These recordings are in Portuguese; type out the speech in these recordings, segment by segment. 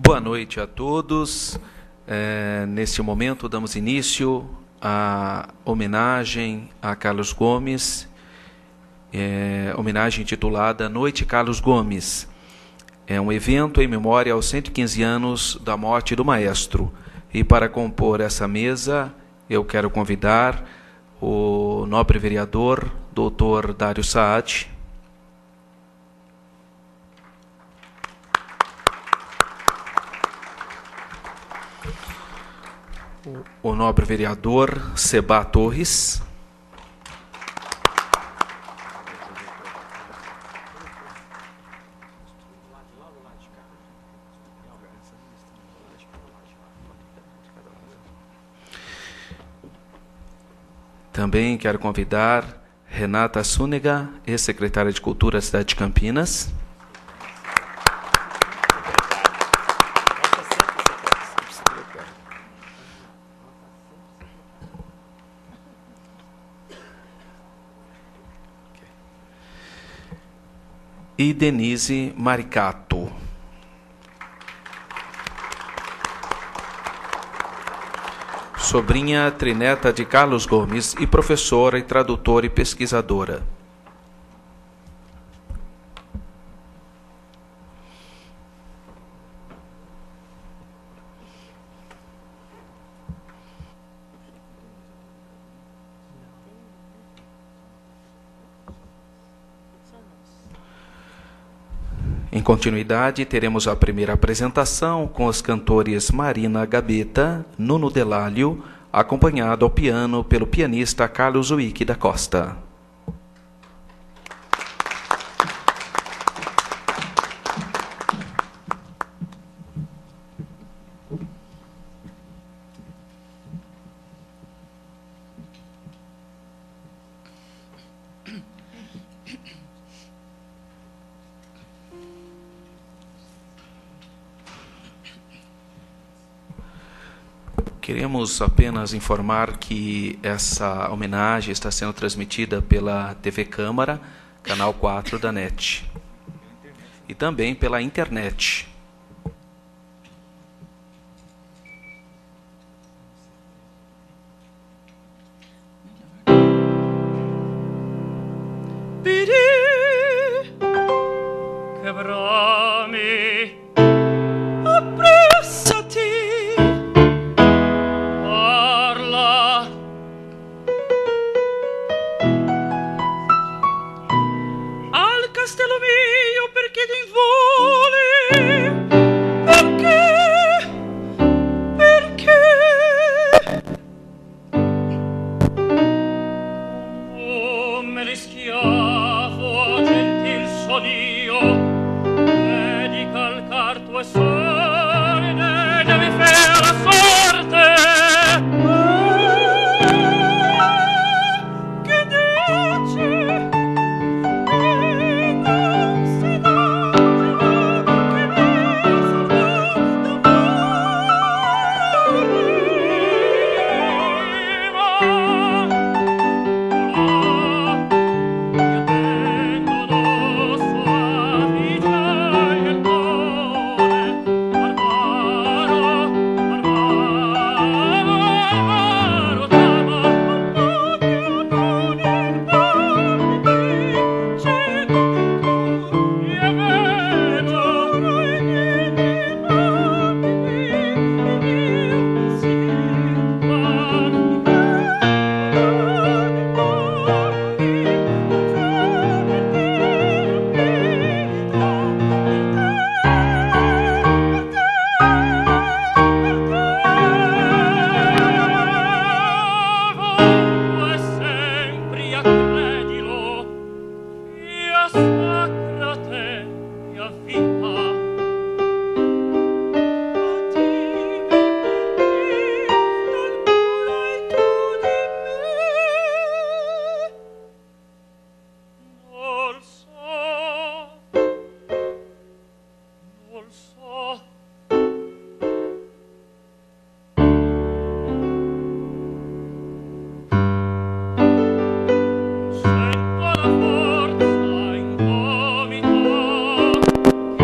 Boa noite a todos. Neste momento damos início à homenagem a Carlos Gomes, homenagem intitulada Noite Carlos Gomes. É um evento em memória aos 115 anos da morte do maestro. E para compor essa mesa, eu quero convidar o nobre vereador, Dr. Dário Saad, o nobre vereador Sebá Torres, também quero convidar Renata Súnega, ex-secretária de Cultura da cidade de Campinas, e Denise Maricato. Sobrinha trineta de Carlos Gomes e professora e tradutora e pesquisadora. Em continuidade, teremos a primeira apresentação com os cantores Marina Gabetta, Nuno Delálio, acompanhado ao piano pelo pianista Carlos Uíque da Costa. Queremos apenas informar que essa homenagem está sendo transmitida pela TV Câmara, canal 4 da NET, e também pela internet.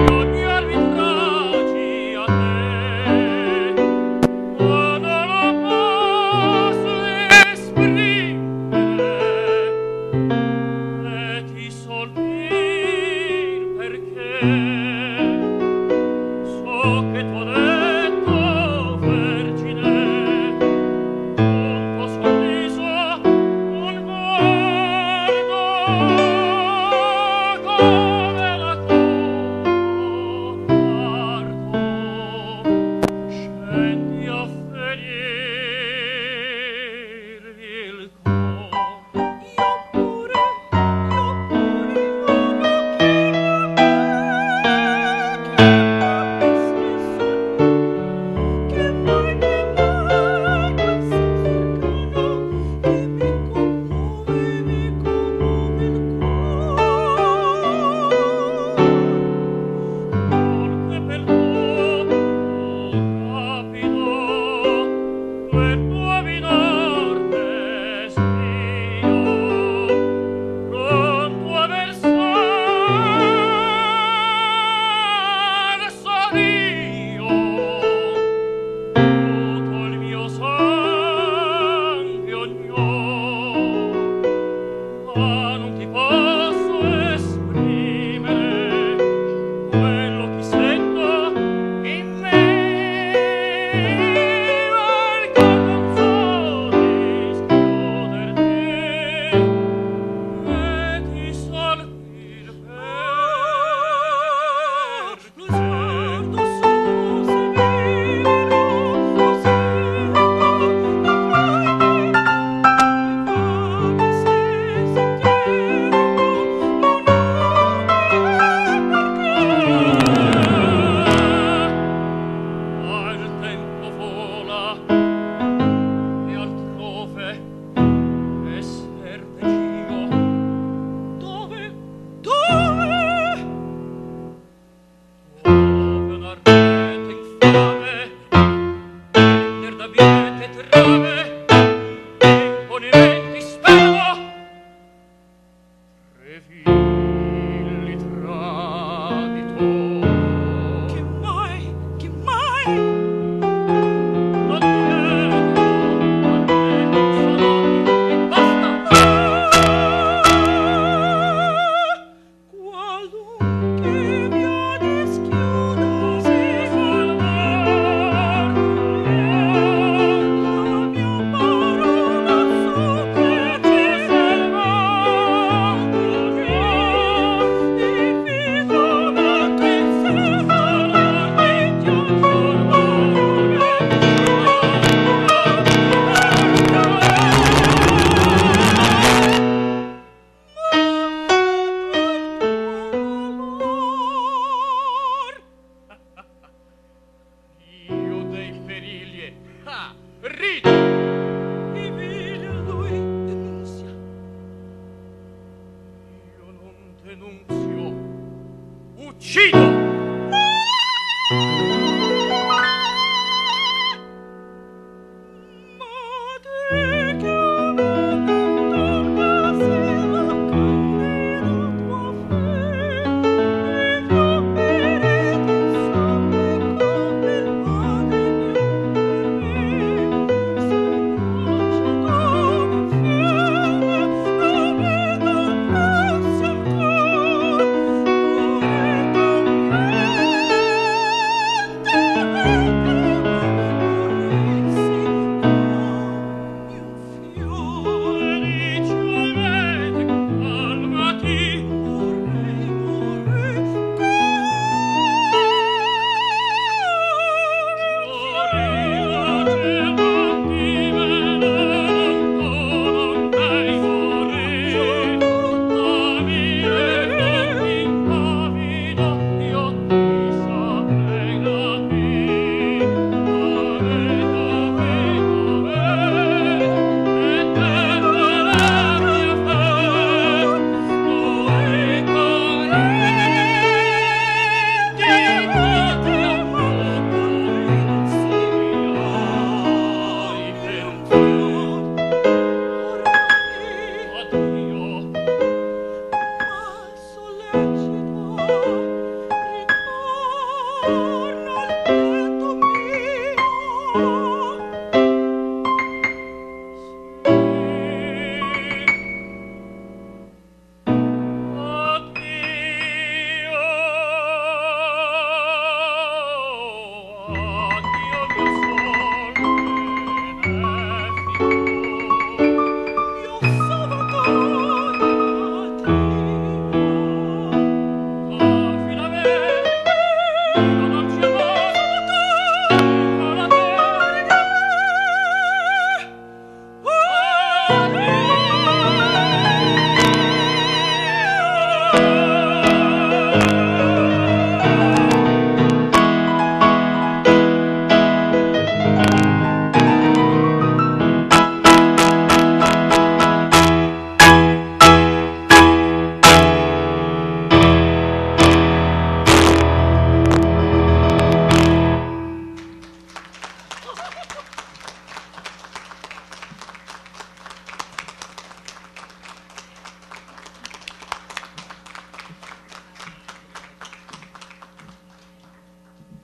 Ogni arbitraggi a te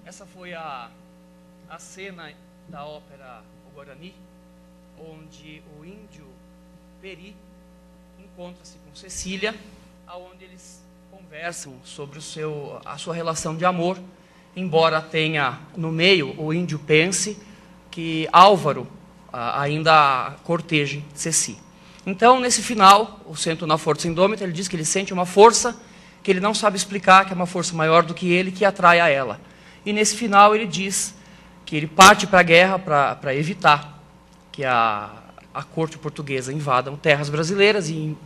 Essa foi a cena da ópera O Guarani, onde o índio Peri encontra-se com Cecília, aonde eles conversam sobre a sua relação de amor, embora tenha no meio o índio pense que Álvaro ainda corteje Ceci. Então, nesse final, o Sento na Força Indômita, ele diz que ele sente uma força que ele não sabe explicar, que é uma força maior do que ele, que atrai a ela. E nesse final ele diz que ele parte para a guerra para evitar que a corte portuguesa invadam terras brasileiras e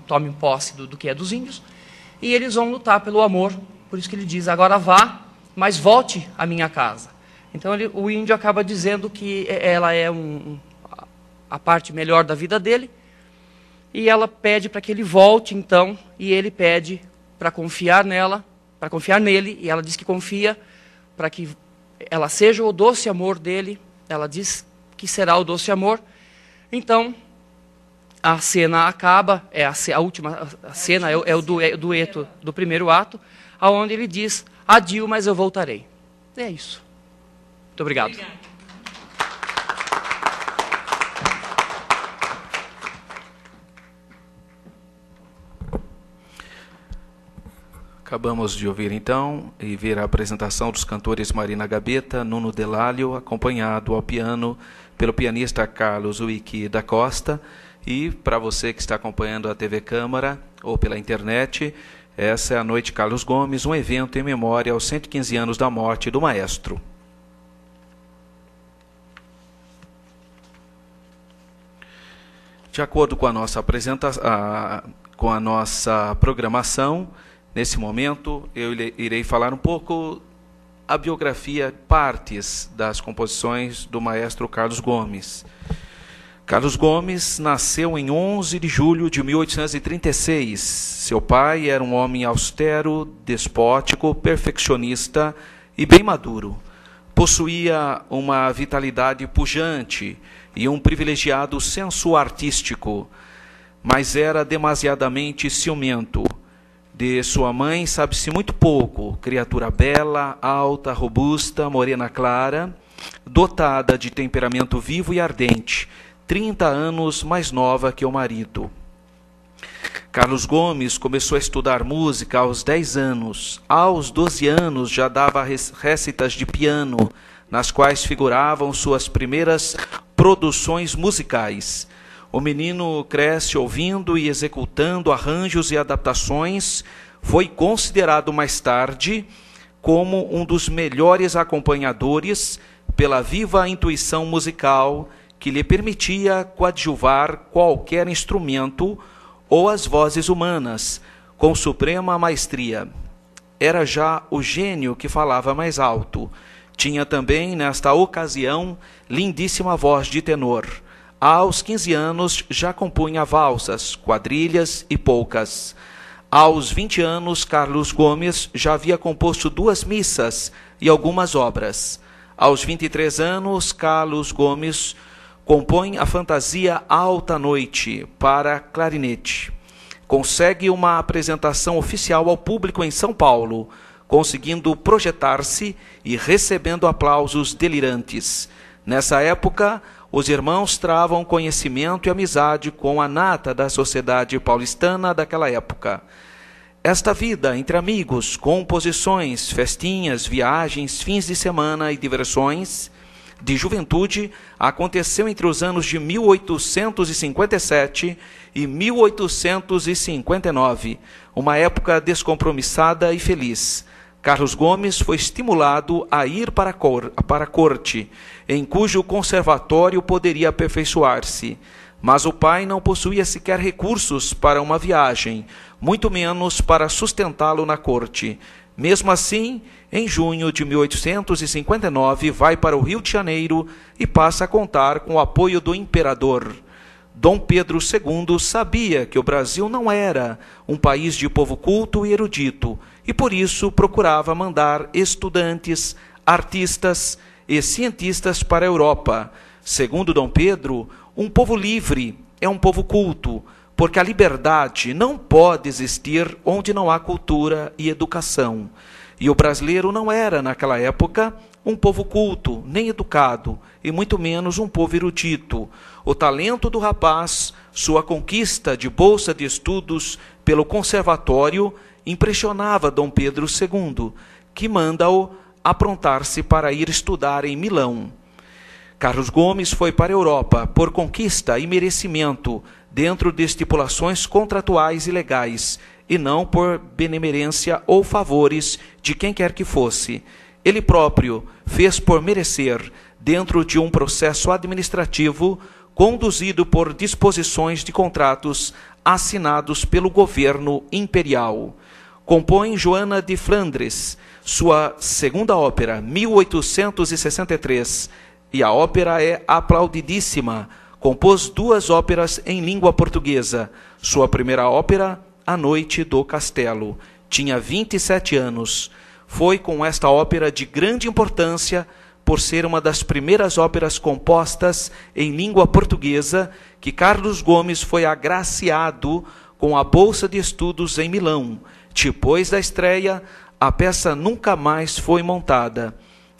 tome posse do que é dos índios. E eles vão lutar pelo amor, por isso que ele diz, agora vá, mas volte à minha casa. Então o índio acaba dizendo que ela é a parte melhor da vida dele, e ela pede para que ele volte, então, e ele pede para confiar nela, para confiar nele, e ela diz que confia para que ela seja o doce amor dele, ela diz que será o doce amor. Então, a cena acaba, a última cena é o dueto do primeiro ato, onde ele diz, adio, mas eu voltarei. É isso. Muito obrigado. Obrigada. Acabamos de ouvir, então, e ver a apresentação dos cantores Marina Gabetta, Nuno Delalio, acompanhado ao piano pelo pianista Carlos Uiki da Costa. E, para você que está acompanhando a TV Câmara ou pela internet, essa é a Noite Carlos Gomes, um evento em memória aos 115 anos da morte do maestro. De acordo com a nossa com a nossa programação, nesse momento eu irei falar um pouco a biografia, partes das composições do maestro Carlos Gomes. Carlos Gomes nasceu em 11 de julho de 1836. Seu pai era um homem austero, despótico, perfeccionista e bem maduro. Possuía uma vitalidade pujante e um privilegiado senso artístico, mas era demasiadamente ciumento. De sua mãe sabe-se muito pouco, criatura bela, alta, robusta, morena clara, dotada de temperamento vivo e ardente, 30 anos mais nova que o marido. Carlos Gomes começou a estudar música aos 10 anos. Aos 12 anos já dava récitas de piano, nas quais figuravam suas primeiras produções musicais. O menino cresce ouvindo e executando arranjos e adaptações. Foi considerado mais tarde como um dos melhores acompanhadores pela viva intuição musical que lhe permitia coadjuvar qualquer instrumento ou as vozes humanas com suprema maestria. Era já o gênio que falava mais alto. Tinha também, nesta ocasião, lindíssima voz de tenor. Aos 15 anos já compunha valsas, quadrilhas e polcas. Aos 20 anos, Carlos Gomes já havia composto 2 missas e algumas obras. Aos 23 anos, Carlos Gomes compõe a fantasia Alta Noite para clarinete. Consegue uma apresentação oficial ao público em São Paulo, conseguindo projetar-se e recebendo aplausos delirantes. Nessa época, os irmãos travam conhecimento e amizade com a nata da sociedade paulistana daquela época. Esta vida entre amigos, composições, festinhas, viagens, fins de semana e diversões de juventude aconteceu entre os anos de 1857 e 1859, uma época descompromissada e feliz. Carlos Gomes foi estimulado a ir para a corte, em cujo conservatório poderia aperfeiçoar-se. Mas o pai não possuía sequer recursos para uma viagem, muito menos para sustentá-lo na corte. Mesmo assim, em junho de 1859, vai para o Rio de Janeiro e passa a contar com o apoio do imperador. Dom Pedro II sabia que o Brasil não era um país de povo culto e erudito, e por isso procurava mandar estudantes, artistas e cientistas para a Europa. Segundo Dom Pedro, um povo livre é um povo culto, porque a liberdade não pode existir onde não há cultura e educação. E o brasileiro não era, naquela época, um povo culto, nem educado, e muito menos um povo erudito. O talento do rapaz, sua conquista de bolsa de estudos pelo conservatório, impressionava Dom Pedro II, que manda-o aprontar-se para ir estudar em Milão. Carlos Gomes foi para a Europa por conquista e merecimento, dentro de estipulações contratuais e legais, e não por benemerência ou favores de quem quer que fosse. Ele próprio fez por merecer, dentro de um processo administrativo conduzido por disposições de contratos assinados pelo governo imperial. Compõe Joana de Flandres, sua segunda ópera, 1863, e a ópera é aplaudidíssima. Compôs 2 óperas em língua portuguesa. Sua primeira ópera, A Noite do Castelo. Tinha 27 anos. Foi com esta ópera de grande importância, por ser uma das primeiras óperas compostas em língua portuguesa, que Carlos Gomes foi agraciado com a bolsa de estudos em Milão. Depois da estreia, a peça nunca mais foi montada,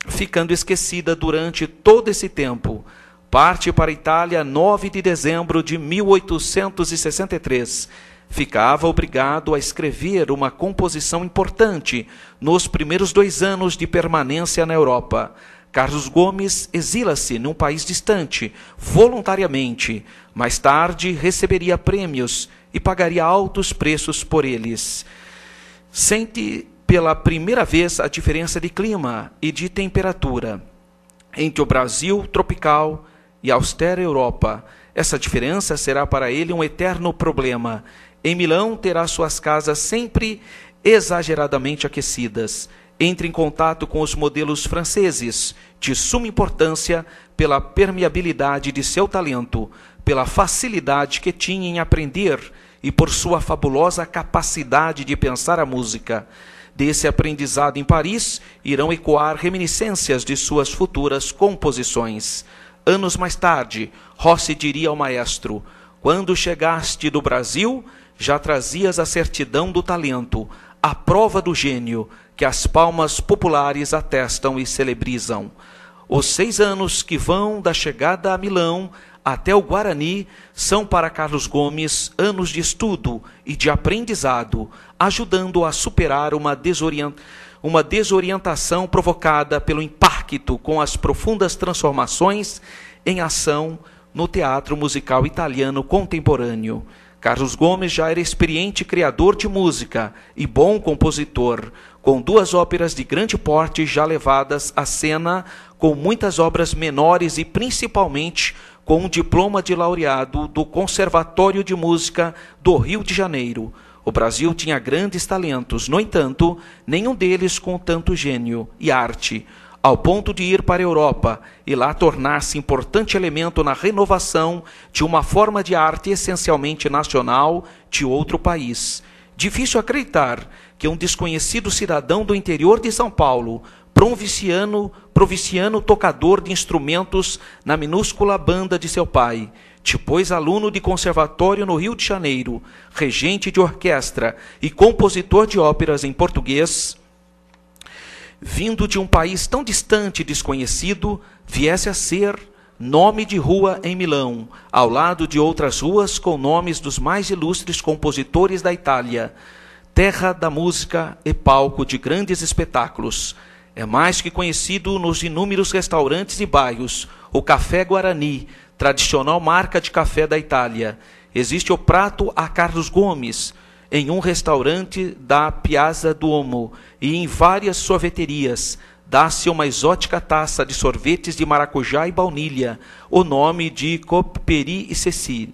ficando esquecida durante todo esse tempo. Parte para a Itália 9 de dezembro de 1863. Ficava obrigado a escrever uma composição importante nos primeiros 2 anos de permanência na Europa. Carlos Gomes exila-se num país distante, voluntariamente. Mais tarde receberia prêmios e pagaria altos preços por eles. Sente pela primeira vez a diferença de clima e de temperatura entre o Brasil tropical e a austera Europa. Essa diferença será para ele um eterno problema. Em Milão terá suas casas sempre exageradamente aquecidas. Entra em contato com os modelos franceses, de suma importância pela permeabilidade de seu talento, pela facilidade que tinha em aprender e por sua fabulosa capacidade de pensar a música. Desse aprendizado em Paris irão ecoar reminiscências de suas futuras composições. Anos mais tarde, Rossi diria ao maestro: quando chegaste do Brasil, já trazias a certidão do talento, a prova do gênio, que as palmas populares atestam e celebrizam. Os 6 anos que vão da chegada a Milão até o Guarani são para Carlos Gomes anos de estudo e de aprendizado, ajudando a superar uma desorientação provocada pelo impacto com as profundas transformações em ação no teatro musical italiano contemporâneo. Carlos Gomes já era experiente criador de música e bom compositor, com 2 óperas de grande porte já levadas à cena, com muitas obras menores e principalmente com um diploma de laureado do Conservatório de Música do Rio de Janeiro. O Brasil tinha grandes talentos, no entanto, nenhum deles com tanto gênio e arte, ao ponto de ir para a Europa e lá tornar-se importante elemento na renovação de uma forma de arte essencialmente nacional de outro país. Difícil acreditar que um desconhecido cidadão do interior de São Paulo, provinciano tocador de instrumentos na minúscula banda de seu pai, depois aluno de conservatório no Rio de Janeiro, regente de orquestra e compositor de óperas em português, vindo de um país tão distante e desconhecido, viesse a ser nome de rua em Milão, ao lado de outras ruas com nomes dos mais ilustres compositores da Itália, terra da música e palco de grandes espetáculos. É mais que conhecido nos inúmeros restaurantes e bairros, o Café Guarani, tradicional marca de café da Itália. Existe o prato a Carlos Gomes, em um restaurante da Piazza Duomo e em várias sorveterias. Dá-se uma exótica taça de sorvetes de maracujá e baunilha, o nome de Copperi e Cecil.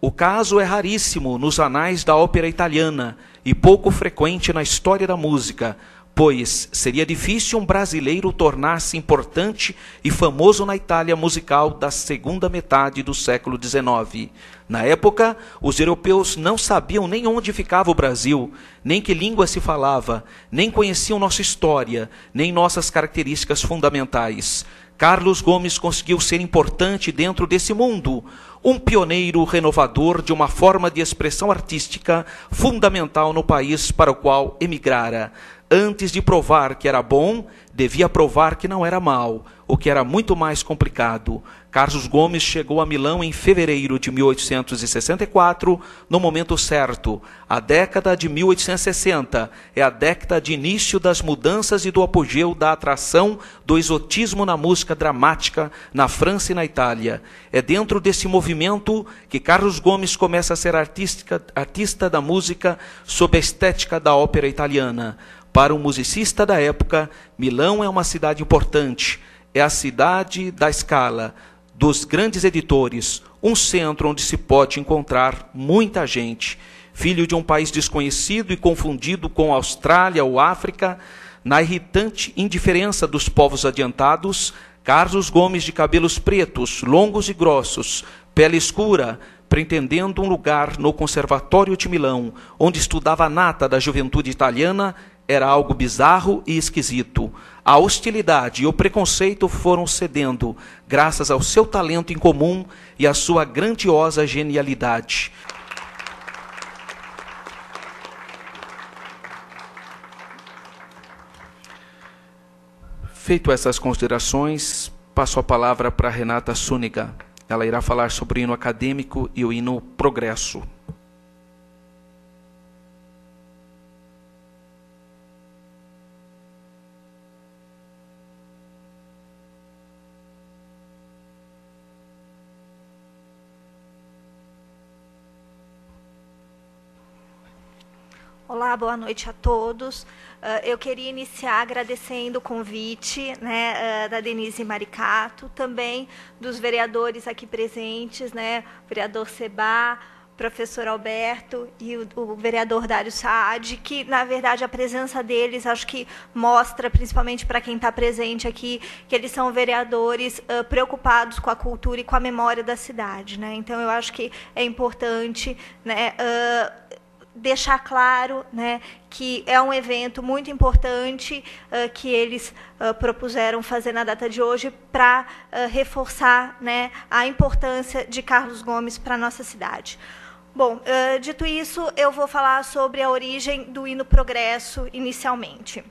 O caso é raríssimo nos anais da ópera italiana e pouco frequente na história da música, pois seria difícil um brasileiro tornar-se importante e famoso na Itália musical da segunda metade do século XIX. Na época, os europeus não sabiam nem onde ficava o Brasil, nem que língua se falava, nem conheciam nossa história, nem nossas características fundamentais. Carlos Gomes conseguiu ser importante dentro desse mundo, um pioneiro renovador de uma forma de expressão artística fundamental no país para o qual emigrara. antes de provar que era bom, devia provar que não era mal, o que era muito mais complicado. Carlos Gomes chegou a Milão em fevereiro de 1864, no momento certo. A década de 1860 é a década de início das mudanças e do apogeu da atração do exotismo na música dramática na França e na Itália. É dentro desse movimento que Carlos Gomes começa a ser artista da música sob a estética da ópera italiana. Para um musicista da época, Milão é uma cidade importante. É a cidade da Scala, dos grandes editores, um centro onde se pode encontrar muita gente. Filho de um país desconhecido e confundido com a Austrália ou África, na irritante indiferença dos povos adiantados, Carlos Gomes, de cabelos pretos, longos e grossos, pele escura, pretendendo um lugar no Conservatório de Milão, onde estudava a nata da juventude italiana, era algo bizarro e esquisito. A hostilidade e o preconceito foram cedendo, graças ao seu talento incomum e à sua grandiosa genialidade. Feito essas considerações, passo a palavra para Renata Súniga. Ela irá falar sobre o hino acadêmico e o hino Progresso. Olá, boa noite a todos. Eu queria iniciar agradecendo o convite, da Denise Maricato, também dos vereadores aqui presentes, o vereador Sebá, professor Alberto e o vereador Dário Saad, que, na verdade, a presença deles, acho que mostra, principalmente para quem está presente aqui, que eles são vereadores preocupados com a cultura e com a memória da cidade. Então, eu acho que é importante deixar claro que é um evento muito importante que eles propuseram fazer na data de hoje para reforçar a importância de Carlos Gomes para a nossa cidade. Bom, dito isso, eu vou falar sobre a origem do hino Progresso inicialmente.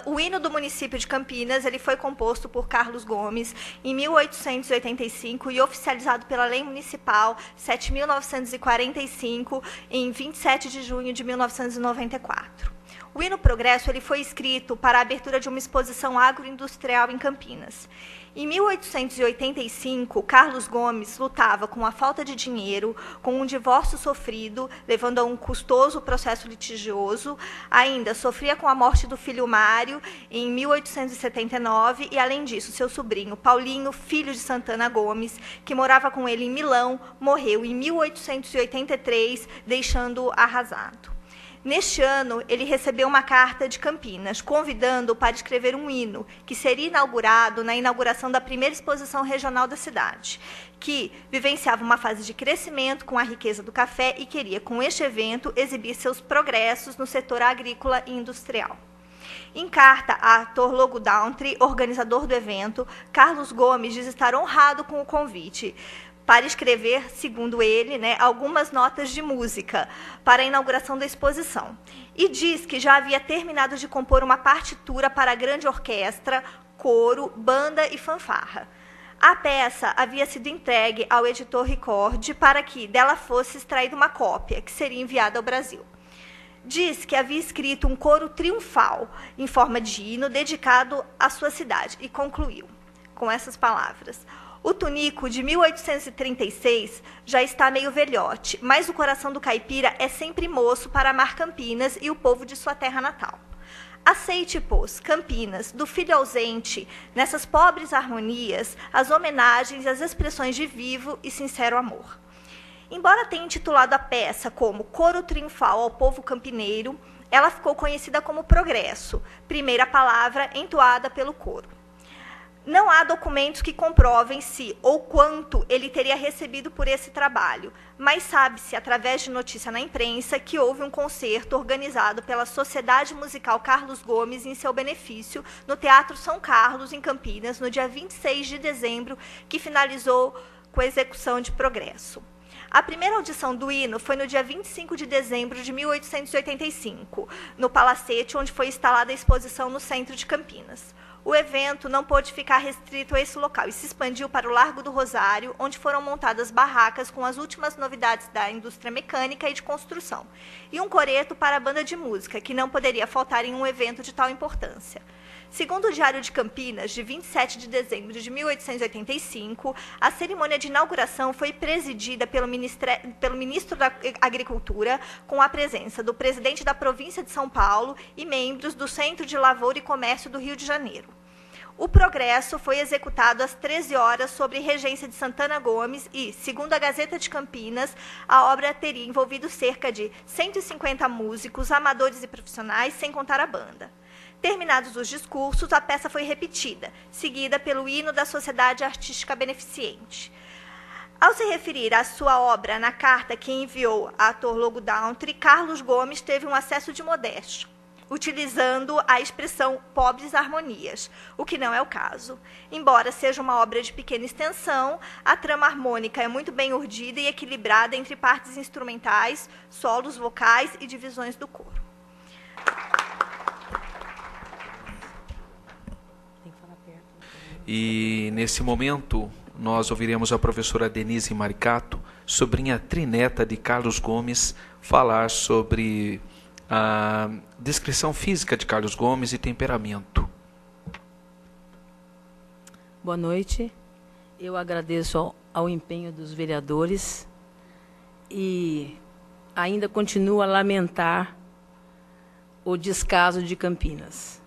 O hino do município de Campinas ele foi composto por Carlos Gomes em 1885 e oficializado pela Lei Municipal 7.945 em 27 de junho de 1994. O hino Progresso ele foi escrito para a abertura de uma exposição agroindustrial em Campinas. Em 1885, Carlos Gomes lutava com a falta de dinheiro, com um divórcio sofrido, levando a um custoso processo litigioso. Ainda sofria com a morte do filho Mário em 1879 e, além disso, seu sobrinho Paulinho, filho de Santana Gomes, que morava com ele em Milão, morreu em 1883, deixando-o arrasado. Neste ano, ele recebeu uma carta de Campinas, convidando-o para escrever um hino, que seria inaugurado na inauguração da primeira exposição regional da cidade, que vivenciava uma fase de crescimento com a riqueza do café e queria, com este evento, exibir seus progressos no setor agrícola e industrial. Em carta a Torlogo Downtry, organizador do evento, Carlos Gomes diz estar honrado com o convite para escrever, segundo ele, algumas notas de música para a inauguração da exposição. E diz que já havia terminado de compor uma partitura para a grande orquestra, coro, banda e fanfarra. A peça havia sido entregue ao editor Ricord para que dela fosse extraída uma cópia, que seria enviada ao Brasil. Diz que havia escrito um coro triunfal, em forma de hino, dedicado à sua cidade, e concluiu com essas palavras: o tunico de 1836 já está meio velhote, mas o coração do caipira é sempre moço para amar Campinas e o povo de sua terra natal. Aceite, pois, Campinas, do filho ausente, nessas pobres harmonias, as homenagens e as expressões de vivo e sincero amor. Embora tenha intitulado a peça como Coro Triunfal ao Povo Campineiro, ela ficou conhecida como Progresso, primeira palavra entoada pelo coro. Não há documentos que comprovem se ou quanto ele teria recebido por esse trabalho, mas sabe-se, através de notícia na imprensa, que houve um concerto organizado pela Sociedade Musical Carlos Gomes em seu benefício, no Teatro São Carlos, em Campinas, no dia 26 de dezembro, que finalizou com a execução de Progresso. A primeira audição do hino foi no dia 25 de dezembro de 1885, no Palacete, onde foi instalada a exposição no centro de Campinas. O evento não pôde ficar restrito a esse local e se expandiu para o Largo do Rosário, onde foram montadas barracas com as últimas novidades da indústria mecânica e de construção, e um coreto para a banda de música, que não poderia faltar em um evento de tal importância. Segundo o Diário de Campinas, de 27 de dezembro de 1885, a cerimônia de inauguração foi presidida pelo ministro da Agricultura, com a presença do presidente da província de São Paulo e membros do Centro de Lavoura e Comércio do Rio de Janeiro. O progresso foi executado às 13 horas sob regência de Santana Gomes e, segundo a Gazeta de Campinas, a obra teria envolvido cerca de 150 músicos, amadores e profissionais, sem contar a banda. Terminados os discursos, a peça foi repetida, seguida pelo hino da Sociedade Artística Beneficente. Ao se referir à sua obra na carta que enviou a ator Logo Downtree, Carlos Gomes teve um acesso de modéstia, utilizando a expressão pobres harmonias, o que não é o caso. Embora seja uma obra de pequena extensão, a trama harmônica é muito bem urdida e equilibrada entre partes instrumentais, solos vocais e divisões do coro. E, nesse momento, nós ouviremos a professora Denise Maricato, sobrinha trineta de Carlos Gomes, falar sobre a descrição física de Carlos Gomes e temperamento. Boa noite. Eu agradeço ao empenho dos vereadores e ainda continuo a lamentar o descaso de Campinas.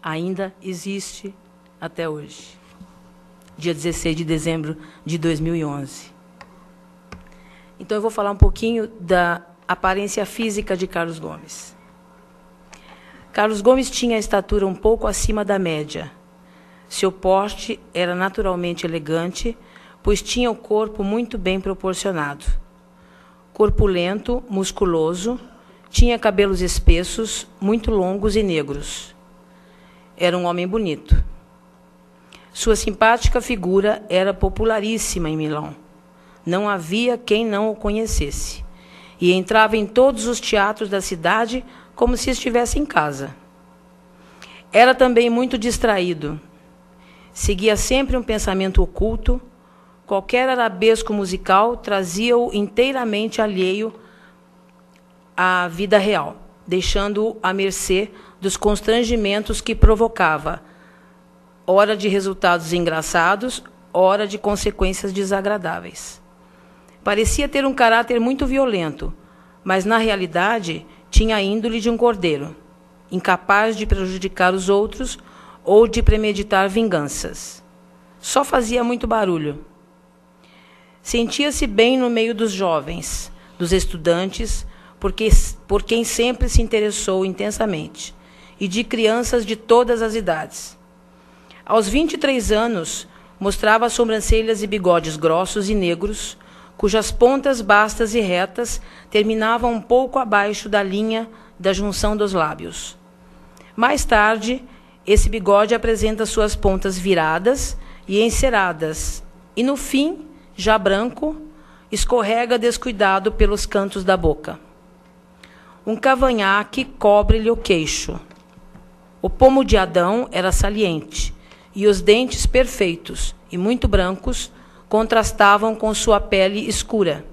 Ainda existe até hoje, dia 16 de dezembro de 2011. Então, eu vou falar um pouquinho da aparência física de Carlos Gomes. Carlos Gomes tinha a estatura um pouco acima da média. Seu porte era naturalmente elegante, pois tinha o corpo muito bem proporcionado. Corpulento, musculoso, tinha cabelos espessos, muito longos e negros. Era um homem bonito. Sua simpática figura era popularíssima em Milão. Não havia quem não o conhecesse. E entrava em todos os teatros da cidade como se estivesse em casa. Era também muito distraído. Seguia sempre um pensamento oculto. Qualquer arabesco musical trazia-o inteiramente alheio à vida real, deixando-o à mercê dos constrangimentos que provocava, ora de resultados engraçados, ora de consequências desagradáveis. Parecia ter um caráter muito violento, mas, na realidade, tinha a índole de um cordeiro, incapaz de prejudicar os outros ou de premeditar vinganças. Só fazia muito barulho. Sentia-se bem no meio dos jovens, dos estudantes, por quem sempre se interessou intensamente, e de crianças de todas as idades. Aos 23 anos, mostrava sobrancelhas e bigodes grossos e negros, cujas pontas bastas e retas terminavam um pouco abaixo da linha da junção dos lábios. Mais tarde, esse bigode apresenta suas pontas viradas e enceradas, e, no fim, já branco, escorrega descuidado pelos cantos da boca. Um cavanhaque cobre-lhe o queixo. O pomo de Adão era saliente, e os dentes perfeitos e muito brancos contrastavam com sua pele escura.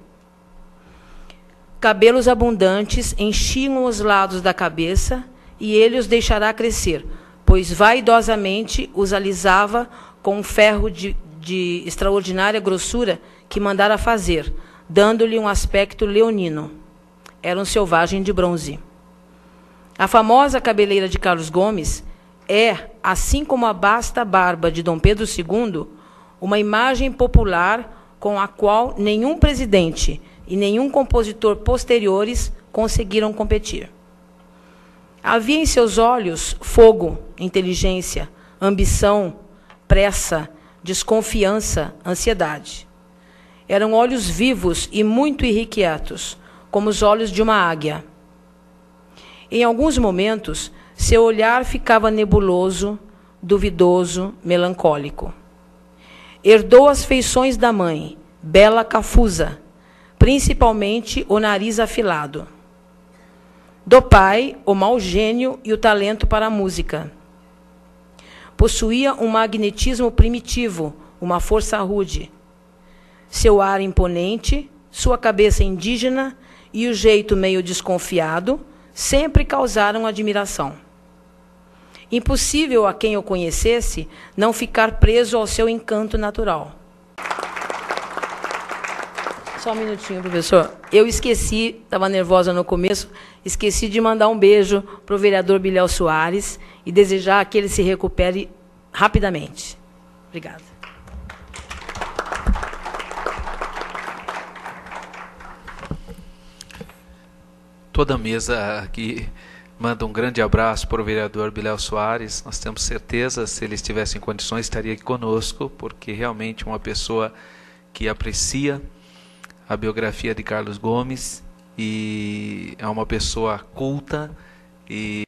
Cabelos abundantes enchiam os lados da cabeça, e ele os deixará crescer, pois vaidosamente os alisava com um ferro de extraordinária grossura que mandara fazer, dando-lhe um aspecto leonino. Era um selvagem de bronze. A famosa cabeleira de Carlos Gomes é, assim como a basta barba de Dom Pedro II, uma imagem popular com a qual nenhum presidente e nenhum compositor posteriores conseguiram competir. Havia em seus olhos fogo, inteligência, ambição, pressa, desconfiança, ansiedade. Eram olhos vivos e muito irrequietos, como os olhos de uma águia. Em alguns momentos, seu olhar ficava nebuloso, duvidoso, melancólico. Herdou as feições da mãe, bela cafusa, principalmente o nariz afilado. Do pai, o mau gênio e o talento para a música. Possuía um magnetismo primitivo, uma força rude. Seu ar imponente, sua cabeça indígena e o jeito meio desconfiado sempre causaram admiração. Impossível a quem o conhecesse não ficar preso ao seu encanto natural. Só um minutinho, professor. Eu esqueci, estava nervosa no começo, esqueci de mandar um beijo para o vereador Bilhel Soares e desejar que ele se recupere rapidamente. Obrigada. Toda a mesa aqui manda um grande abraço para o vereador Bilhel Soares. Nós temos certeza, se ele estivesse em condições, estaria aqui conosco, porque realmente é uma pessoa que aprecia a biografia de Carlos Gomes e é uma pessoa culta e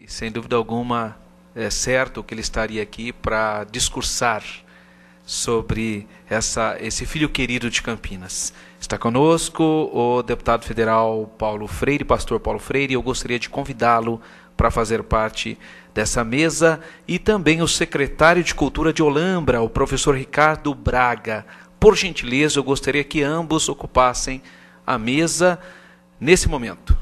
sem dúvida alguma é certo que ele estaria aqui para discursar sobre esse filho querido de Campinas. Está conosco o deputado federal Paulo Freire, pastor Paulo Freire, e eu gostaria de convidá-lo para fazer parte dessa mesa, e também o secretário de Cultura de Olambra, o professor Ricardo Braga. Por gentileza, eu gostaria que ambos ocupassem a mesa nesse momento.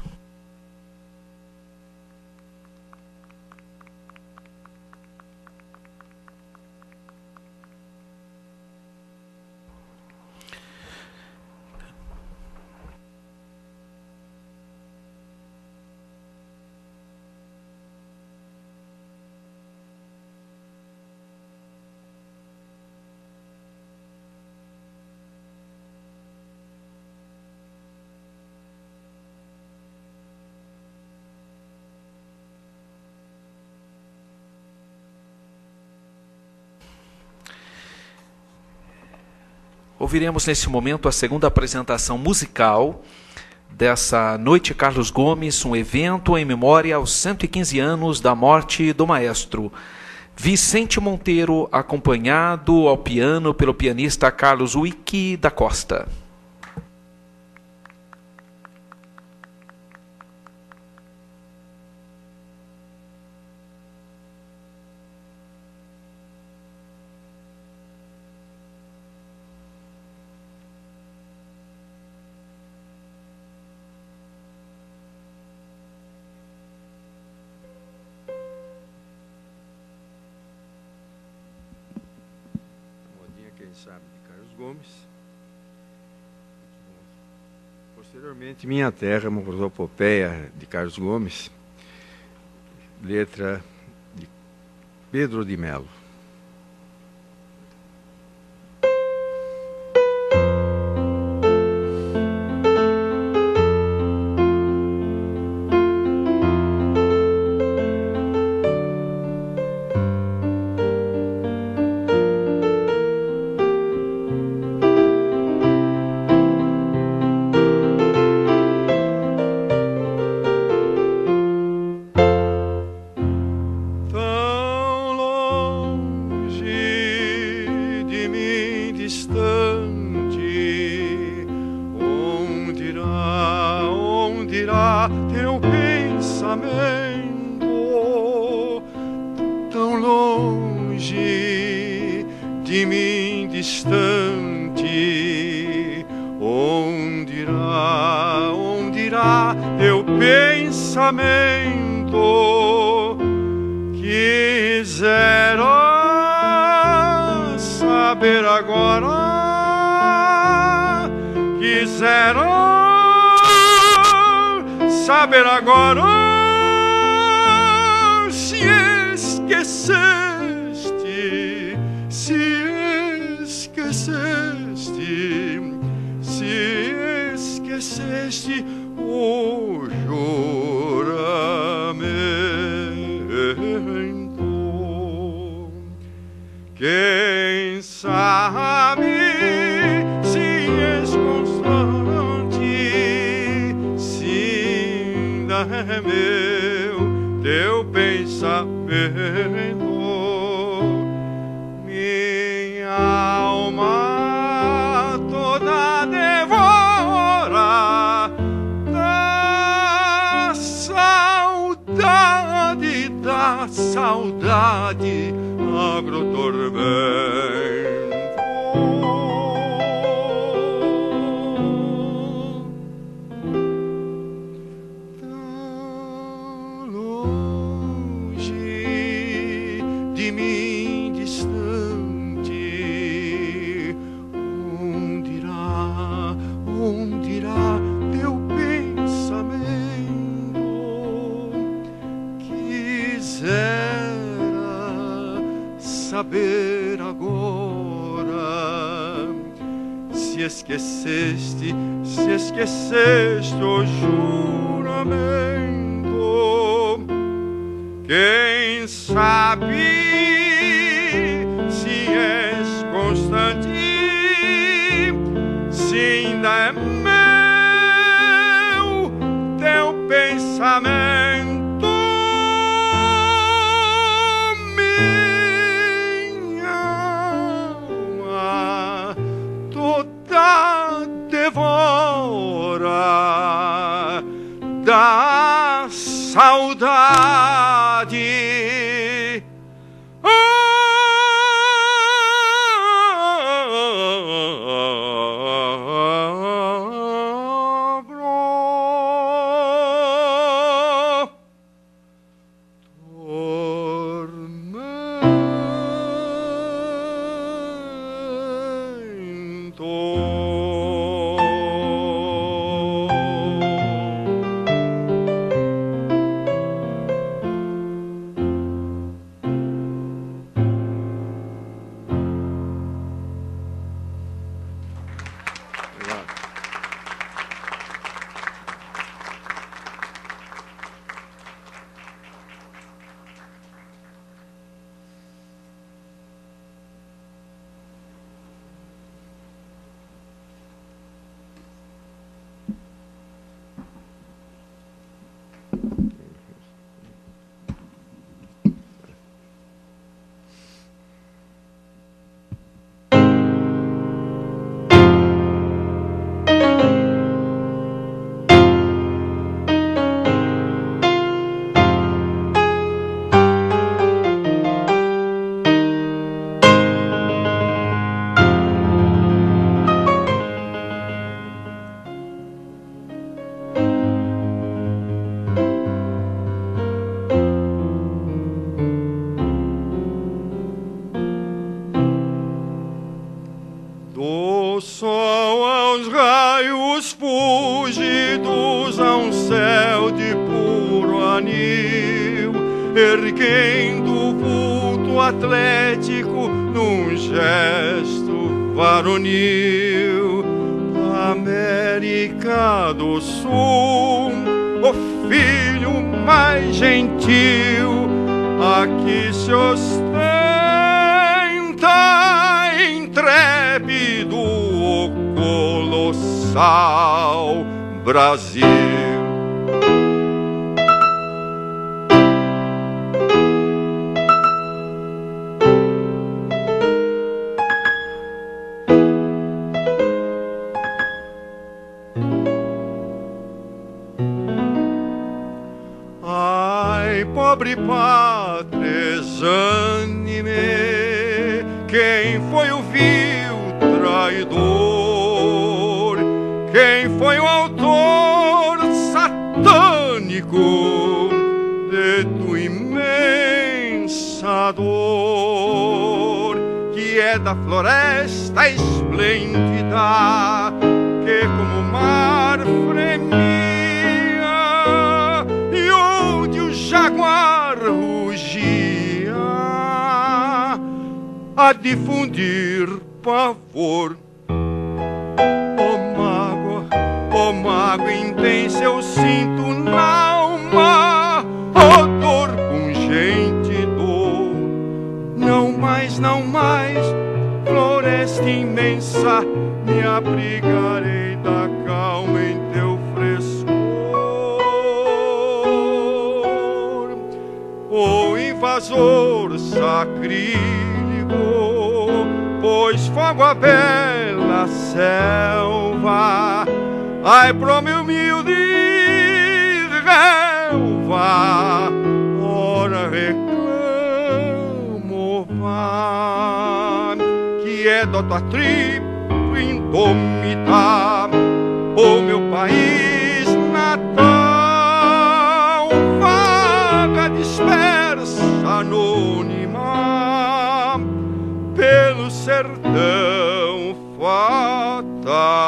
Ouviremos nesse momento a segunda apresentação musical dessa Noite Carlos Gomes, um evento em memória aos 115 anos da morte do maestro. Vicente Monteiro, acompanhado ao piano pelo pianista Carlos Wiki da Costa. Sabe, de Carlos Gomes. Posteriormente, Minha Terra, uma prosopopeia de Carlos Gomes, letra de Pedro de Melo. Saber agora se esqueceste, o juramento. Quem sabe se és constante, se ainda é meu teu pensamento. Minha alma toda devota saudade agrotormento. Tão longe de mim distante, onde irá teu pensamento? Quisera saber agora se esqueceste o juramento. Quem sabe se és constante, se ainda é meu teu pensamento. Minha alma toda devora da saudade. Do sol aos raios fugidos a um céu de puro anil, erguendo o vulto atlético num gesto varonil. América do Sul, o filho mais gentil, aqui se ostenta intrépido o colossal Brasil. Ai, pobre pátria exânime, quem foi o vil traidor? Quem foi o autor satânico de tua imensa dor? Que é da floresta esplêndida, que como o mar fremia, e onde o jaguar rugia a difundir pavor. Ó mágoa intensa, eu sinto na alma odor pungente dor. Não mais, floresta imensa, me abrigarei da calma em teu frescor. O invasor sacrílego pôs fogo à bela selva. Ai, pro meu humilde relva, ora reclama que é da tua tribo indômita, o meu país natal, vaga dispersa, anônima, pelo sertão fatal.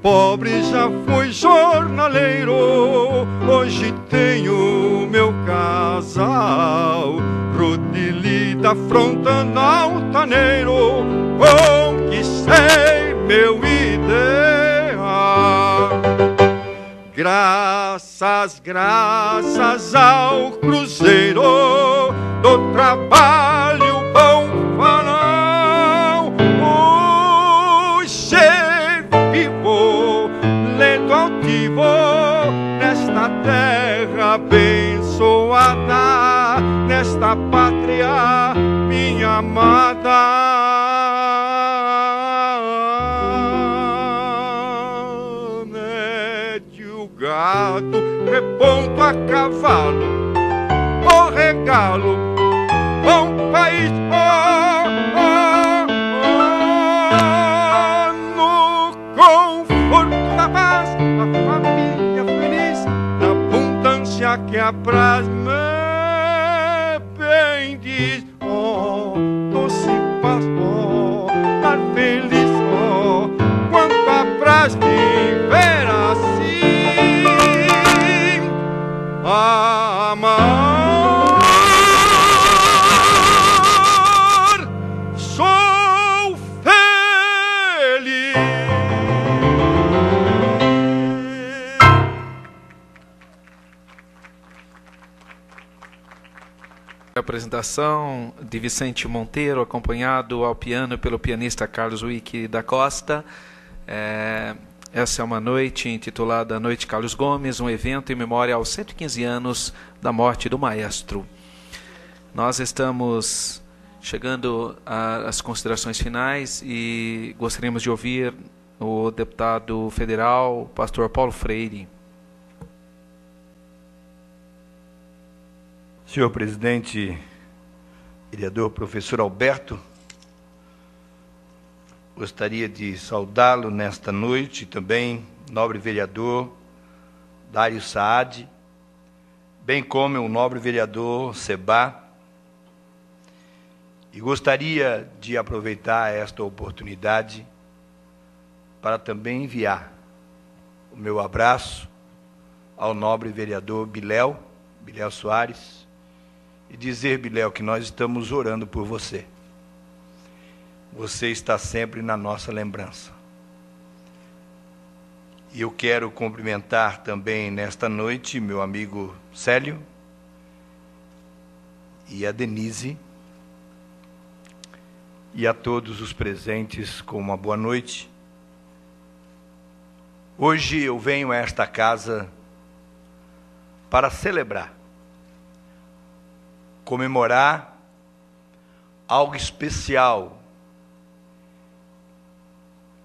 Pobre, já fui jornaleiro, hoje tenho meu casal, Rodilida afrontando altaneiro, conquistei meu ideal. Graças ao cruzeiro do trabalho bom farão, hoje vivo, lento altivo, nesta terra abençoada, nesta pátria minha amada. Mete o gado, reponto a cavalo, o regalo, bom país, no conforto da paz, a família feliz, na abundância que apraz-me bem diz, doce paz, lar feliz, quanto apraz viver assim, amar, sou feliz. A apresentação de Vicente Monteiro, acompanhado ao piano pelo pianista Carlos Wick da Costa. Essa é uma noite intitulada Noite Carlos Gomes, um evento em memória aos 115 anos da morte do maestro. Nós estamos chegando às considerações finais e gostaríamos de ouvir o deputado federal, pastor Paulo Freire. Senhor presidente, vereador professor Alberto, gostaria de saudá-lo nesta noite, também nobre vereador Dário Saad, bem como o nobre vereador Seba, e gostaria de aproveitar esta oportunidade para também enviar o meu abraço ao nobre vereador Biléu Soares, e dizer, Biléu, que nós estamos orando por você. Você está sempre na nossa lembrança. E eu quero cumprimentar também nesta noite meu amigo Célio e a Denise e a todos os presentes com uma boa noite. Hoje eu venho a esta casa para celebrar, comemorar algo especial,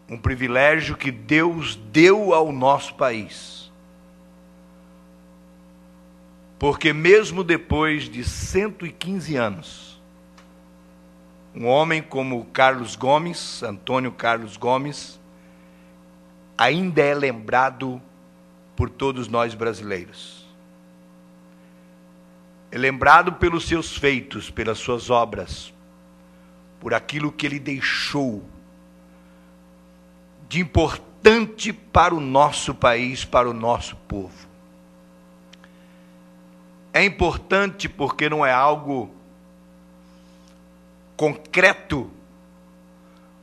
um privilégio que Deus deu ao nosso país. Porque mesmo depois de 115 anos, um homem como Carlos Gomes, Antônio Carlos Gomes, ainda é lembrado por todos nós brasileiros. É lembrado pelos seus feitos, pelas suas obras, por aquilo que ele deixou de importante para o nosso país, para o nosso povo. É importante porque não é algo concreto,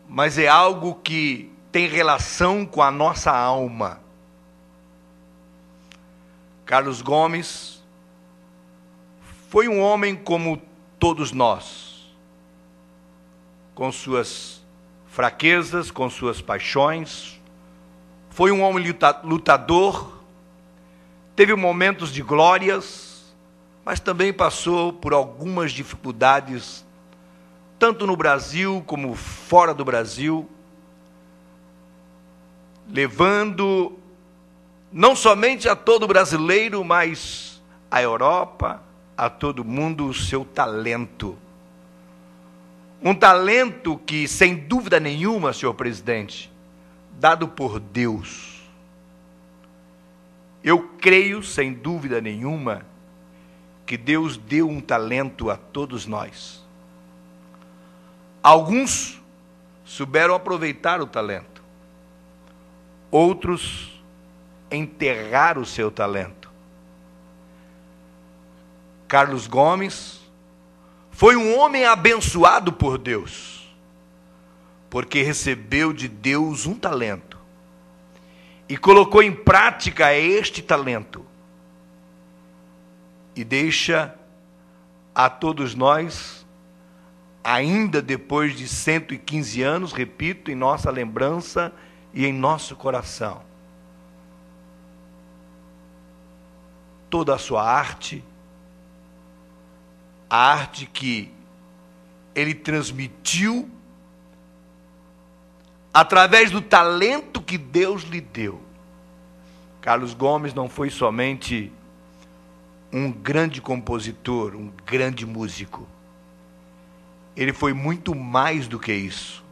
mas é algo que tem relação com a nossa alma. Carlos Gomes foi um homem como todos nós, com suas fraquezas, com suas paixões, foi um homem lutador, teve momentos de glórias, mas também passou por algumas dificuldades, tanto no Brasil como fora do Brasil, levando não somente a todo brasileiro, mas à Europa, a todo mundo, o seu talento. Um talento que, sem dúvida nenhuma, senhor presidente, dado por Deus. Eu creio, sem dúvida nenhuma, que Deus deu um talento a todos nós. Alguns souberam aproveitar o talento. Outros enterraram o seu talento. Carlos Gomes foi um homem abençoado por Deus, porque recebeu de Deus um talento e colocou em prática este talento e deixa a todos nós, ainda depois de 115 anos, repito, em nossa lembrança e em nosso coração, toda a sua arte, a arte que ele transmitiu através do talento que Deus lhe deu. Carlos Gomes não foi somente um grande compositor, um grande músico. Ele foi muito mais do que isso.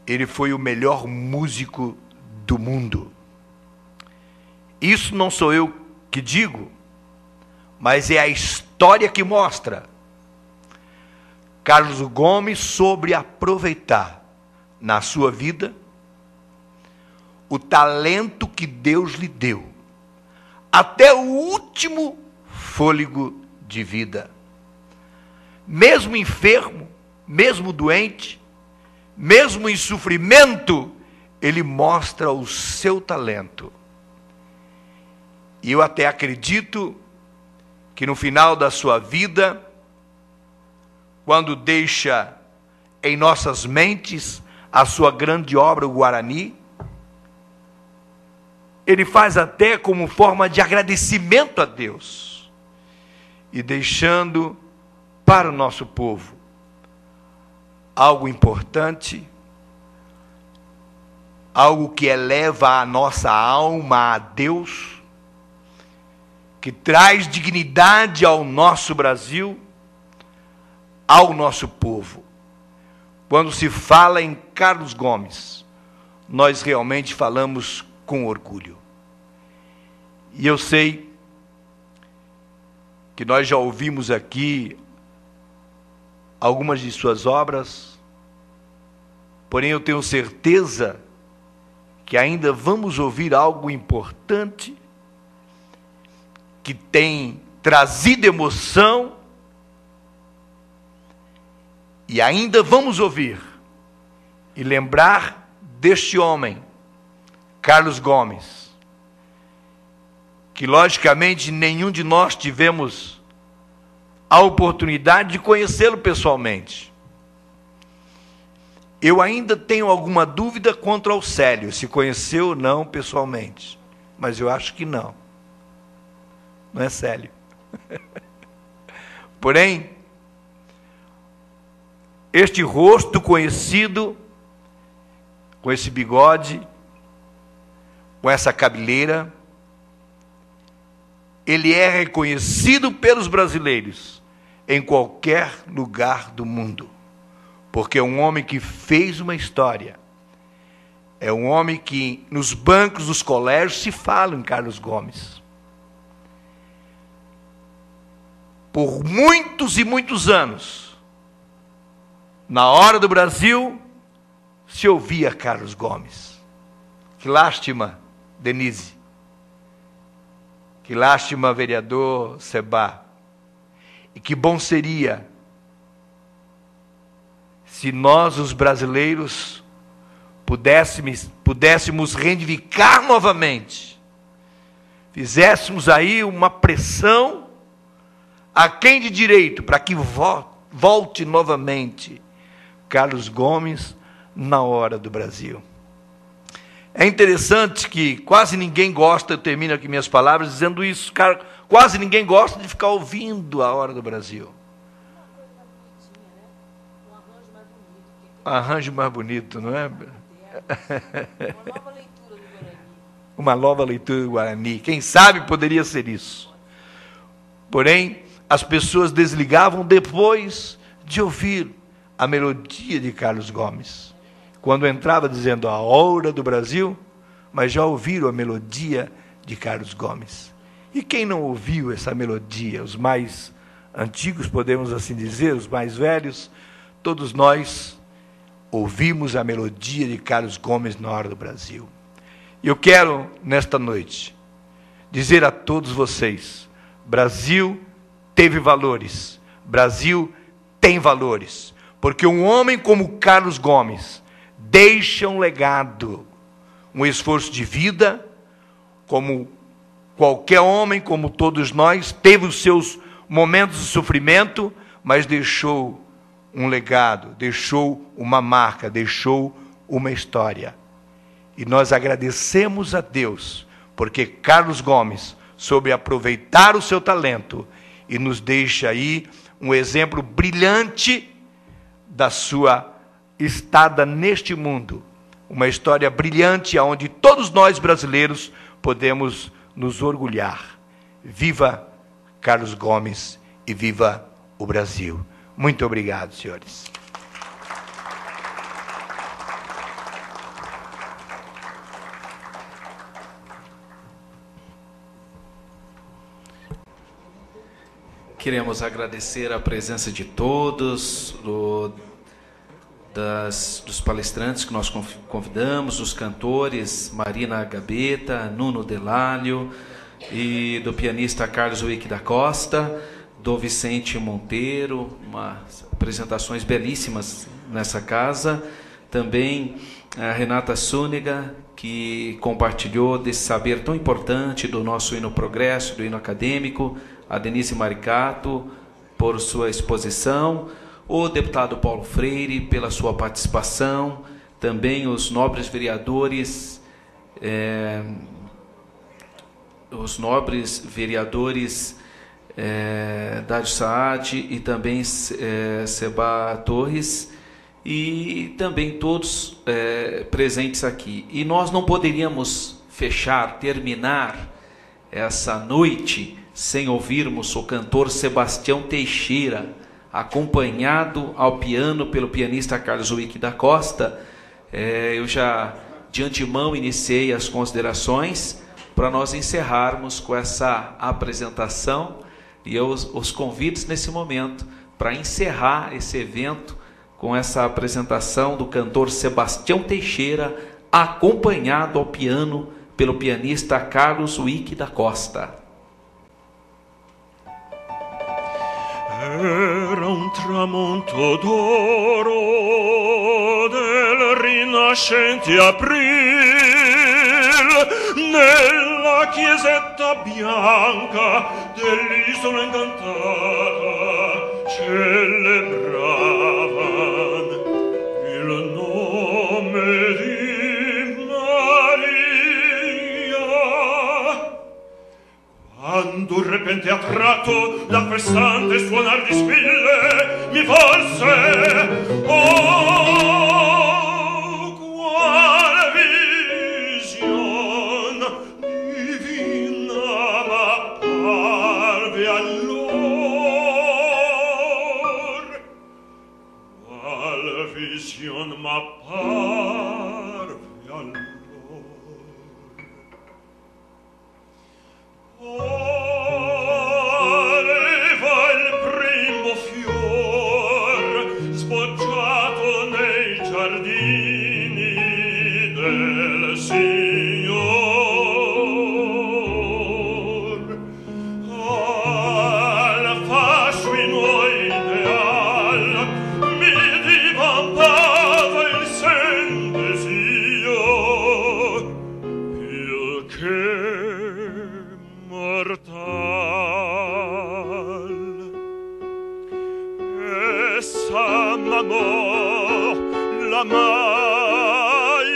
Ele foi o melhor músico do mundo. Isso não sou eu que digo, mas é a história que mostra. Carlos Gomes soube aproveitar na sua vida o talento que Deus lhe deu, até o último fôlego de vida. Mesmo enfermo, mesmo doente, mesmo em sofrimento, ele mostra o seu talento. E eu até acredito que no final da sua vida, quando deixa em nossas mentes a sua grande obra, o Guarani, ele faz até como forma de agradecimento a Deus, e deixando para o nosso povo algo importante, algo que eleva a nossa alma a Deus, que traz dignidade ao nosso Brasil, ao nosso povo. Quando se fala em Carlos Gomes, nós realmente falamos com orgulho. E eu sei que nós já ouvimos aqui algumas de suas obras, porém eu tenho certeza que ainda vamos ouvir algo importante, que tem trazido emoção, e ainda vamos ouvir e lembrar deste homem, Carlos Gomes, que logicamente nenhum de nós tivemos a oportunidade de conhecê-lo pessoalmente. Eu ainda tenho alguma dúvida quanto ao Célio, se conheceu ou não pessoalmente, mas eu acho que não. Não é Célio. Porém, este rosto conhecido, com esse bigode, com essa cabeleira, ele é reconhecido pelos brasileiros em qualquer lugar do mundo, porque é um homem que fez uma história, é um homem que nos bancos dos colégios se fala em Carlos Gomes. Por muitos e muitos anos, na hora do Brasil, se ouvia Carlos Gomes. Que lástima, Denise. Que lástima, vereador Sebá. E que bom seria se nós, os brasileiros, pudéssemos reivindicar novamente, fizéssemos aí uma pressão a quem de direito para que volte novamente Carlos Gomes na hora do Brasil. É interessante que quase ninguém gosta, eu termino aqui minhas palavras dizendo isso, cara, quase ninguém gosta de ficar ouvindo a Hora do Brasil. Arranjo mais bonito, não é? Uma nova leitura do Guarani. Quem sabe poderia ser isso. Porém, as pessoas desligavam depois de ouvir a melodia de Carlos Gomes. Quando entrava dizendo a Hora do Brasil, mas já ouviram a melodia de Carlos Gomes. E quem não ouviu essa melodia? Os mais antigos, podemos assim dizer, os mais velhos, todos nós ouvimos a melodia de Carlos Gomes na Hora do Brasil. E eu quero, nesta noite, dizer a todos vocês, Brasil teve valores, Brasil tem valores, porque um homem como Carlos Gomes deixa um legado, um esforço de vida, como qualquer homem, como todos nós, teve os seus momentos de sofrimento, mas deixou um legado, deixou uma marca, deixou uma história. E nós agradecemos a Deus, porque Carlos Gomes soube aproveitar o seu talento e nos deixa aí um exemplo brilhante da sua estada neste mundo. Uma história brilhante onde todos nós brasileiros podemos nos orgulhar. Viva Carlos Gomes e viva o Brasil. Muito obrigado, senhores. Queremos agradecer a presença de todos, dos palestrantes que nós convidamos, dos cantores Marina Gabeta, Nuno Delálio e do pianista Carlos Wick da Costa, do Vicente Monteiro, apresentações belíssimas nessa casa. Também a Renata Súnega, que compartilhou desse saber tão importante do nosso hino progresso, do hino acadêmico, a Denise Maricato, por sua exposição, o deputado Paulo Freire, pela sua participação, também os nobres vereadores, Dádio Saad e também Seba Torres, e também todos presentes aqui. E nós não poderíamos terminar essa noite sem ouvirmos o cantor Sebastião Teixeira, acompanhado ao piano pelo pianista Carlos Wick da Costa. Eu já de antemão iniciei as considerações para nós encerrarmos com essa apresentação, e eu os convido nesse momento para encerrar esse evento com essa apresentação do cantor Sebastião Teixeira, acompanhado ao piano pelo pianista Carlos Wick da Costa. Era un tramonto d'oro del rinascente aprile, nella chiesetta bianca dell'isola incantata celebravan il nome di Maria. Quando un repente attratto dal pressante suonar di spille mi volse, oh, quale vision divina m'apparve allor, quale vision m'apparve allor. Areva il primo fior spoggiato nei giardini del Signor. Al fascino ideal mi divampava il sen desio, il che mortal. Essa m'amò, l'amai,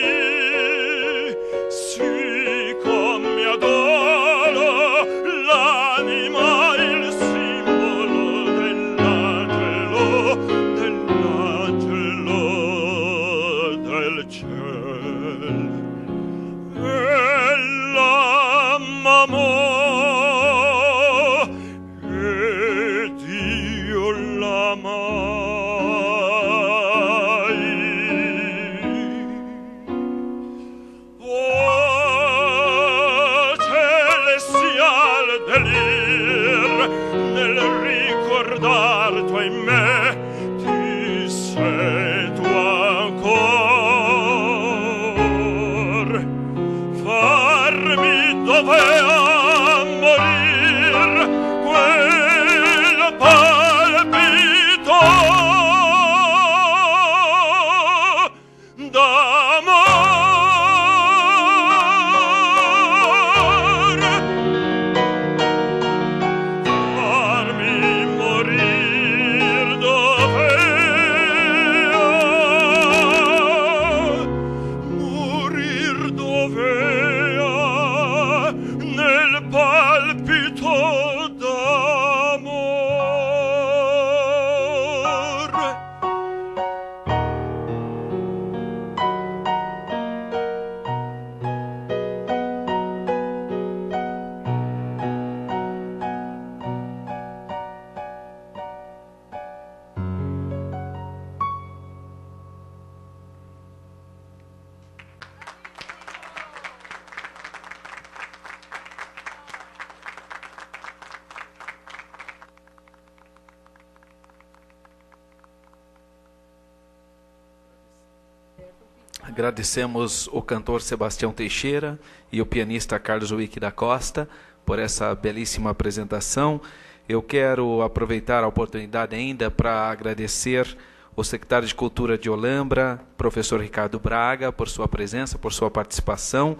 Agradecemos o cantor Sebastião Teixeira e o pianista Carlos Wick da Costa por essa belíssima apresentação. Eu quero aproveitar a oportunidade ainda para agradecer o secretário de Cultura de Olambra, professor Ricardo Braga, por sua presença, por sua participação,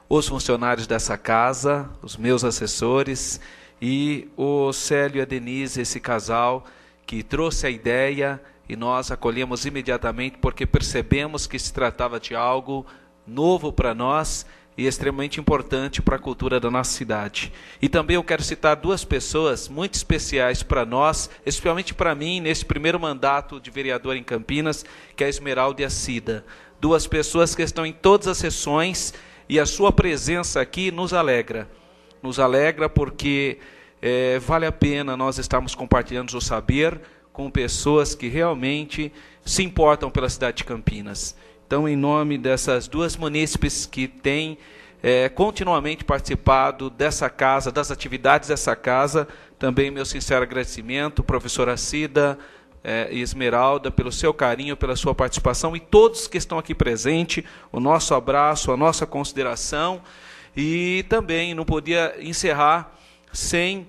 os funcionários dessa casa, os meus assessores e o Célio e a Denise, esse casal que trouxe a ideia e nós acolhemos imediatamente porque percebemos que se tratava de algo novo para nós e extremamente importante para a cultura da nossa cidade. E também eu quero citar duas pessoas muito especiais para nós, especialmente para mim, nesse primeiro mandato de vereador em Campinas, que é a Esmeralda e a Cida. Duas pessoas que estão em todas as sessões e a sua presença aqui nos alegra. Nos alegra porque vale a pena nós estarmos compartilhando o saber com pessoas que realmente se importam pela cidade de Campinas. Então, em nome dessas duas munícipes que têm continuamente participado dessa casa, das atividades dessa casa, também meu sincero agradecimento, professora Cida e Esmeralda, pelo seu carinho, pela sua participação, e todos que estão aqui presentes, o nosso abraço, a nossa consideração, e também não podia encerrar sem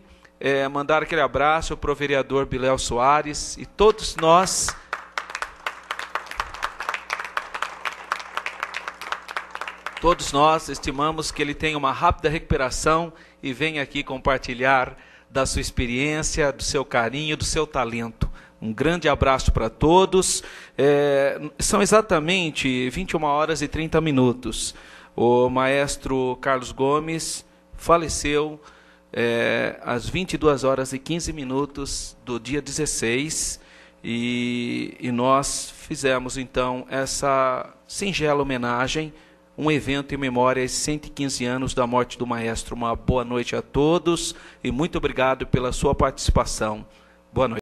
mandar aquele abraço para o vereador Biléu Soares e todos nós. Todos nós estimamos que ele tenha uma rápida recuperação e venha aqui compartilhar da sua experiência, do seu carinho, do seu talento. Um grande abraço para todos. São exatamente 21h30. O maestro Carlos Gomes faleceu às 22h15 do dia 16, e nós fizemos então essa singela homenagem, um evento em memória aos 115 anos da morte do maestro. Uma boa noite a todos e muito obrigado pela sua participação. Boa noite.